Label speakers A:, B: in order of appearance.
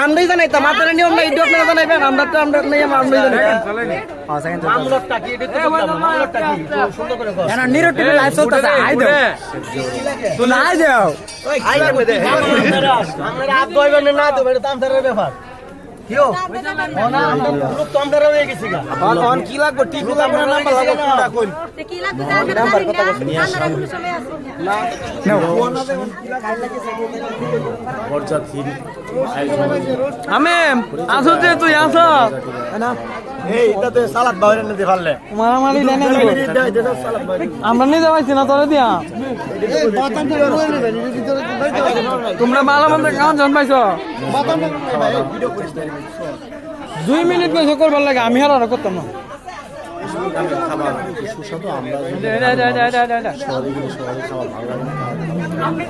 A: আমরাই জানাইতাম আপনারা নিয়ম নাই এটা আপনারা জানাইবেন আমরা তো আমরা নেই আমরাই জানাইতাম মামলাটা কি এটা মামলাটা কি সুন্দর করে কর না নিরট লাইভ চলতেছে আই দাও তো না আই দাও আই দে আমরা আপ দইবেন না তো এটা তামদারের ব্যাপার কিও ওনা আমরা গ্রুপ তামদারে হয়ে গেছি গা অন কি লাগবে টিকু লাগবে না নাম্বার লাগবে কোনটা কোন কি লাগবে নাম্বার কত নিয়ে আসি না বর্জা থিম আমি আসো যে তুই আসো না এই এটাতে সালাদ বাইরে নিতে পারলে মারামারি দেন আমরা নিয়ে যাইছি না তোরে দিয়া তোমরা ভালো মন্দ কাম জান পাইছো 2 মিনিট কইছো করবার লাগে আমি আর করতাম না সুস্বাদু আমরা